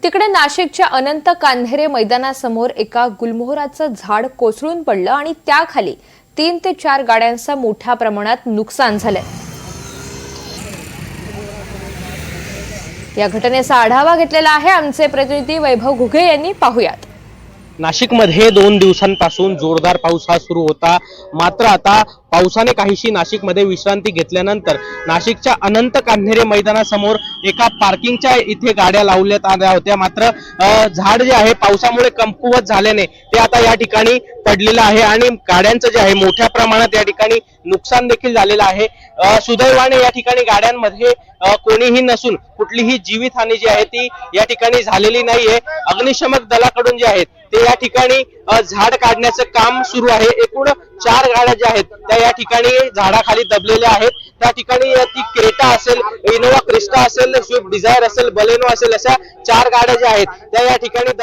तिकडे नाशिकच्या अनंत कान्हेरे मैदानासमोर एका गुलमोहराचं झाड कोसळून पडलं आणि त्याखाली 3 ते 4 गाड्यांचं मोठ्या प्रमाणात नुकसान झालंय। या घटनेचा आढावा घेतलेला आहे आमचे प्रतिनिधी वैभव घुगे यांनी। पाहूयात। नाशिकमध्ये 2 दिवसांपासून जोरदार पाऊस हा सुरू होता। मात्र आता पावसाने काहीशी नाशिकमध्ये विश्रांती घेतल्यानंतर नाशिकच्या अनंत कान्हेरे मैदानासमोर एका पार्किंगच्या इथे गाड्या लावण्यात आल्या होत्या। मात्र झाड जे आहे पावसामुळे कमकुवत झाल्याने ते आता या ठिकाणी पडलेलं आहे आणि गाड्यांचं जे आहे मोठ्या प्रमाणात या ठिकाणी नुकसान देखील झालेलं आहे। सुदैवाने या ठिकाणी गाड्यांमध्ये कोणीही नसून कुठलीही जीवितहानी जी आहे ती या ठिकाणी झालेली नाहीये। अग्निशमक दलाकडून जे आहेत ते या ठिकाणी झाड काढण्याचं काम सुरू आहे। एकूण 4 गाड्या ज्या आहेत त्या या ठिकाणी झाडाखाली दबलेल्या आहेत। त्या ठिकाणी ती क्रेटा असेल, इनोवा क्रिस्टा असेल, स्विफ्ट डिझायर असेल, बलेनो असेल, अशा 4 गाड्या ज्या आहेत त्या या ठिकाणी